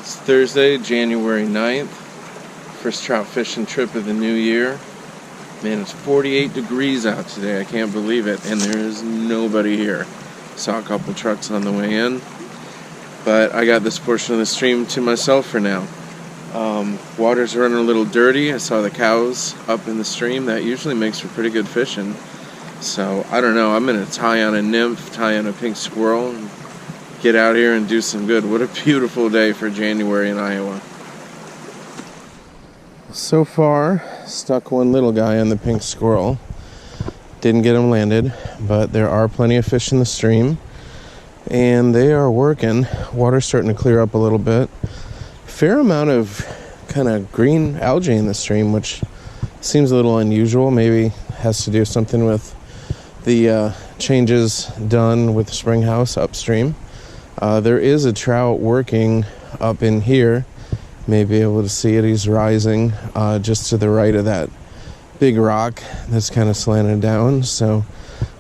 It's Thursday, January 9th. First trout fishing trip of the new year. Man, it's 48 degrees out today. I can't believe it. And there is nobody here. Saw a couple trucks on the way in. But I got this portion of the stream to myself for now. Water's running a little dirty. I saw the cows up in the stream. That usually makes for pretty good fishing. So, I don't know. I'm going to tie on a nymph, tie on a pink squirrel, and get out here and do some good. What a beautiful day for January in Iowa. So far, stuck one little guy on the pink squirrel. Didn't get him landed, but there are plenty of fish in the stream. And they are working. Water's starting to clear up a little bit. Fair amount of kind of green algae in the stream, which seems a little unusual. Maybe has to do something with the changes done with the spring house upstream. There is a trout working up in here. May be able to see it. He's rising just to the right of that big rock that's kind of slanted down. So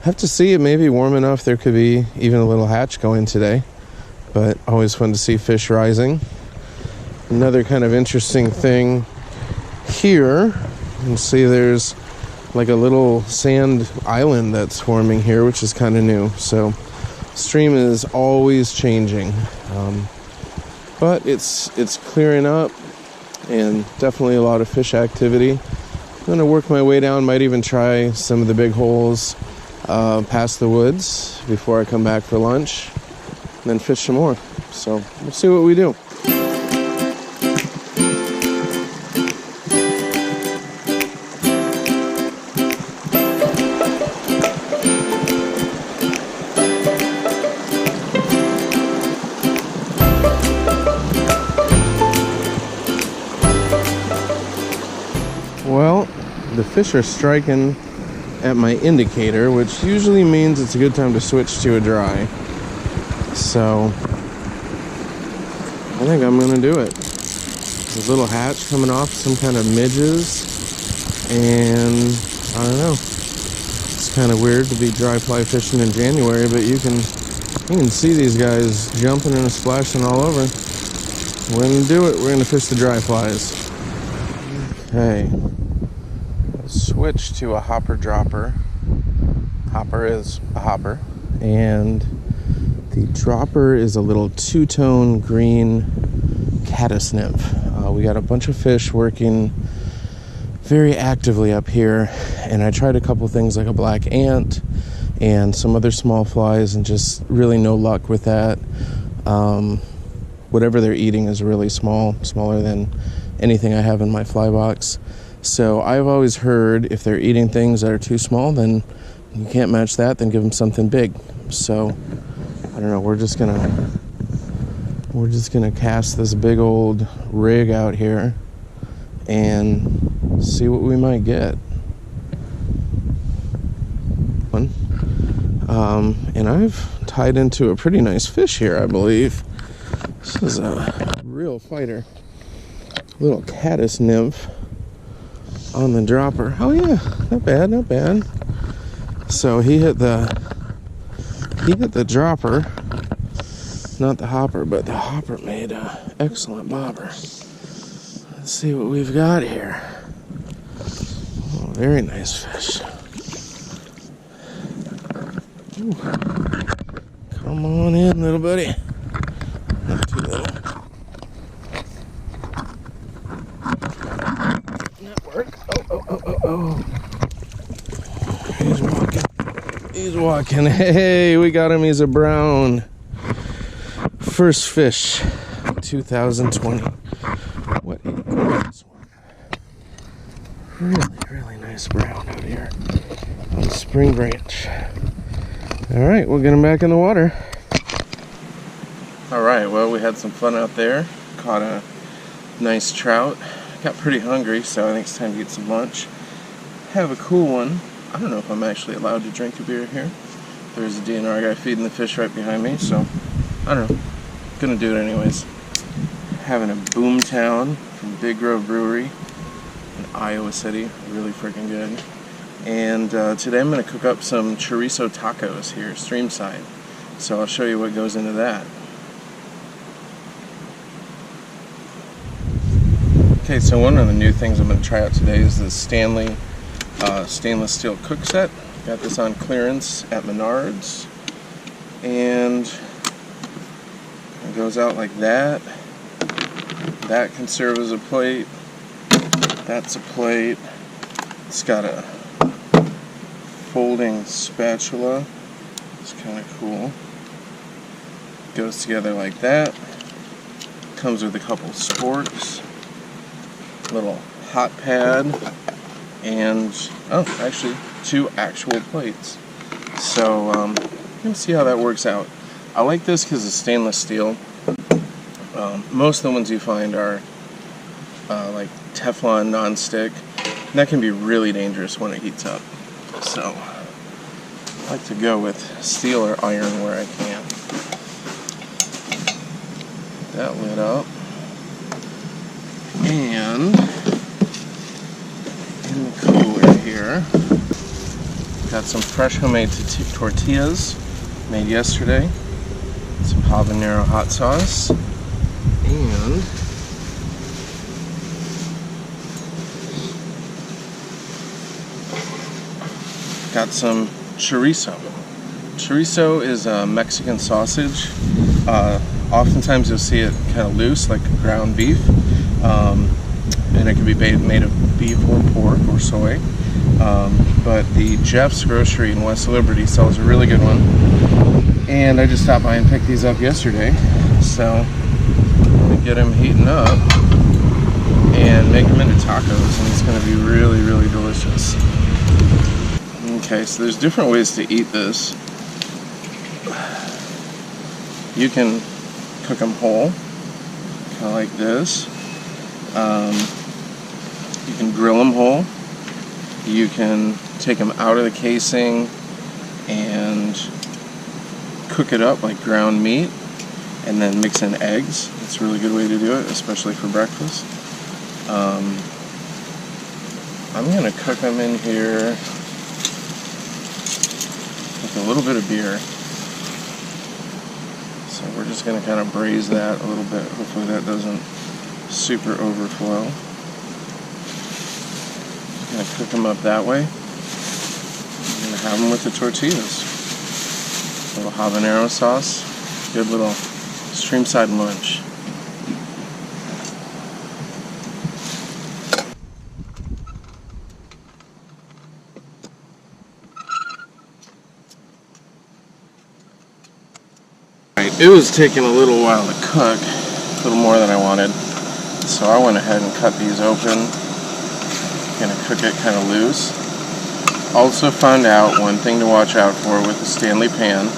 have to see. It may be warm enough. There could be even a little hatch going today. But always fun to see fish rising. Another kind of interesting thing here. You can see there's like a little sand island that's forming here, which is kind of new. So stream is always changing. But it's clearing up and definitely a lot of fish activity. I'm going to work my way down, might even try some of the big holes past the woods before I come back for lunch, and then fish some more. So we'll see what we do. Well, the fish are striking at my indicator, which usually means it's a good time to switch to a dry. So I think I'm gonna do it. There's a little hatch coming off, some kind of midges, and I don't know. It's kind of weird to be dry fly fishing in January, but you can see these guys jumping and splashing all over. We're gonna do it. We're gonna fish the dry flies. Okay. Switch to a hopper dropper. Hopper is a hopper, and the dropper is a little two-tone green caddis nymph. We got a bunch of fish working very actively up here, and I tried a couple things like a black ant and some other small flies, and just really no luck with that. Whatever they're eating is really small, smaller than anything I have in my fly box. So I've always heard if they're eating things that are too small, then you can't match that, then give them something big. So I don't know, we're just gonna cast this big old rig out here and see what we might get. And I've tied into a pretty nice fish here, I believe. This is a real fighter. Little caddis nymph on the dropper. Oh yeah, not bad, not bad. So he hit the dropper, not the hopper, but the hopper made an excellent bobber. Let's see what we've got here. Oh, very nice fish. Ooh. Come on in, little buddy. Not too little. Oh. He's walking. Hey, we got him. He's a brown. First fish, 2020. What a gorgeous one. Really nice brown out here on Spring Branch. All right, we'll get him back in the water. All right, well, we had some fun out there. Caught a nice trout. Got pretty hungry, so I think it's time to get some lunch. Have a cool one. I don't know if I'm actually allowed to drink a beer here. There's a DNR guy feeding the fish right behind me, so I don't know. Gonna do it anyways. Having a Boomtown from Big Grove Brewery in Iowa City. Really freaking good. And today I'm gonna cook up some Chorizo Tacos here, Streamside. So I'll show you what goes into that. Okay, so one of the new things I'm going to try out today is the Stanley stainless steel cook set. Got this on clearance at Menards, and it goes out like that. That can serve as a plate. That's a plate. It's got a folding spatula. It's kind of cool. Goes together like that. Comes with a couple sporks, little hot pad, and actually 2 actual plates. So let's see how that works out. I like this because it's stainless steel. Most of the ones you find are like Teflon non-stick, and that can be really dangerous when it heats up. So I like to go with steel or iron where I can. That lit up, and in the cooler here, got some fresh homemade tortillas made yesterday, some habanero hot sauce, and got some chorizo. Chorizo is a Mexican sausage. Oftentimes you'll see it kind of loose, like ground beef, and it can be made of beef or pork or soy. But the Jeff's Grocery in West Liberty sells a really good one, and I just stopped by and picked these up yesterday. So I'm going to get them heating up and make them into tacos, and it's going to be really, really delicious. Okay, so there's different ways to eat this. You can cook them whole, kind of like this. You can grill them whole. You can take them out of the casing and cook it up like ground meat, and then mix in eggs. It's a really good way to do it, especially for breakfast. I'm going to cook them in here with a little bit of beer. So we're just going to kind of braise that a little bit. Hopefully that doesn't super overflow. Just going to cook them up that way. I'm going to have them with the tortillas. A little habanero sauce. Good little Streamside lunch. It was taking a little while to cook, a little more than I wanted, so I went ahead and cut these open. Gonna cook it kind of loose. Also found out one thing to watch out for with the Stanley pan.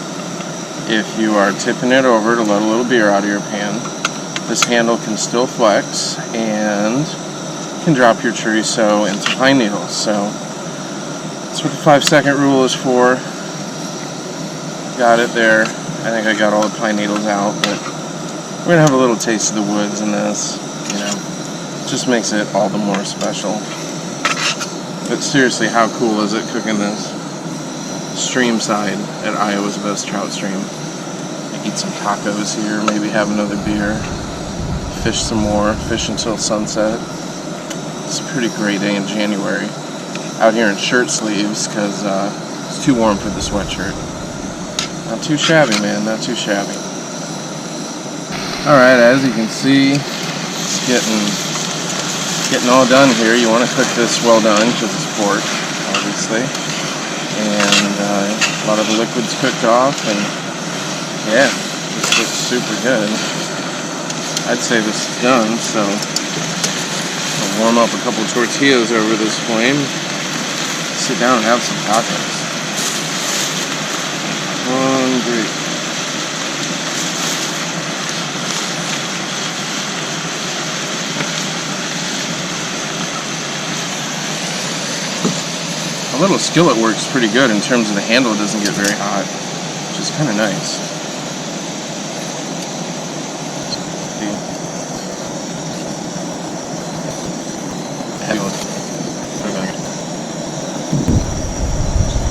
If you are tipping it over to let a little beer out of your pan, this handle can still flex and can drop your chorizo into pine needles. So that's what the 5-second rule is for. Got it there. I think I got all the pine needles out, but we're gonna have a little taste of the woods in this. You know, it just makes it all the more special. But seriously, how cool is it cooking this Streamside at Iowa's best trout stream? Eat some tacos here, maybe have another beer, fish some more, fish until sunset. It's a pretty great day in January. Out here in shirt sleeves because it's too warm for the sweatshirt. Not too shabby, man, not too shabby. Alright, as you can see, it's getting all done here. You want to cook this well done because it's pork, obviously. And a lot of the liquid's cooked off, and yeah, this looks super good. I'd say this is done, so I'll warm up a couple tortillas over this flame. Sit down and have some tacos. Hungry. A little skillet works pretty good in terms of the handle doesn't get very hot, which is kind of nice.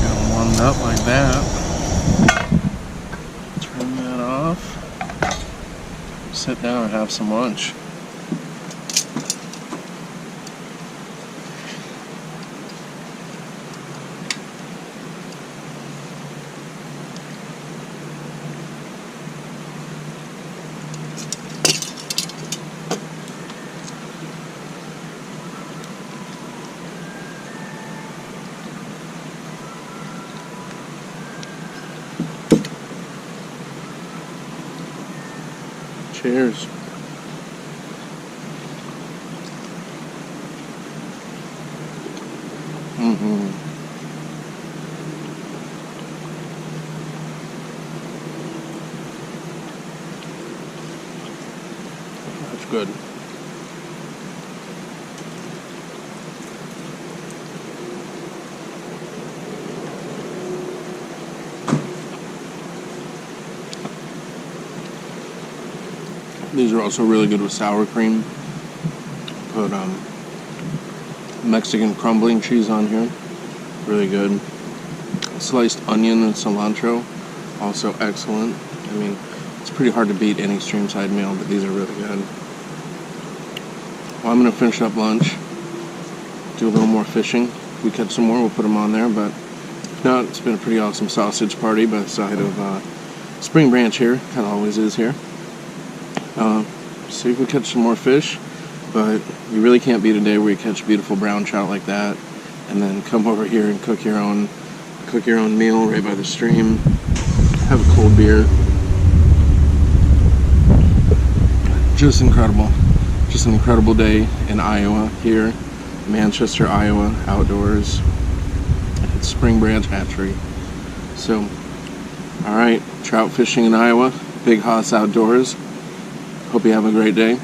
Get them warmed up like that. Turn that off. Sit down and have some lunch. Cheers. That's good. These are also really good with sour cream. Put Mexican crumbling cheese on here. Really good. Sliced onion and cilantro. Also excellent. I mean, it's pretty hard to beat any Streamside meal, but these are really good. Well, I'm going to finish up lunch. Do a little more fishing. If we catch some more, we'll put them on there. But if not, it's been a pretty awesome sausage party by the side of Spring Branch here. Kind of always is here. See if we catch some more fish, but you really can't beat a day where you catch beautiful brown trout like that, and then come over here and cook your own meal right by the stream. Have a cold beer. Just incredible. Just an incredible day in Iowa here, Manchester, Iowa, outdoors at Spring Branch Hatchery. So, all right, trout fishing in Iowa, Big Hoss Outdoors. Hope you have a great day.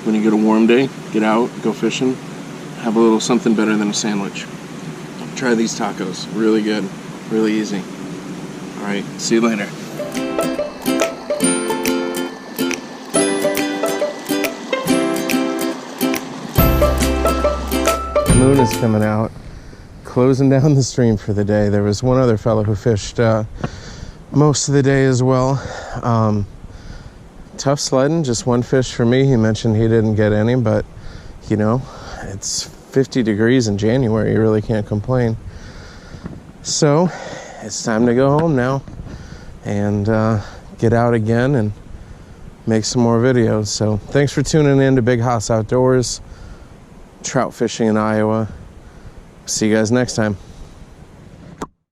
When you get a warm day, get out, go fishing, have a little something better than a sandwich. Try these tacos. Really good. Really easy. All right. See you later. The moon is coming out, closing down the stream for the day. There was one other fellow who fished most of the day as well. Tough sledding, just one fish for me. He mentioned he didn't get any, but you know, it's 50 degrees in January. You really can't complain. So it's time to go home now and get out again and make some more videos. So thanks for tuning in to Big Hoss Outdoors, trout fishing in Iowa. See you guys next time.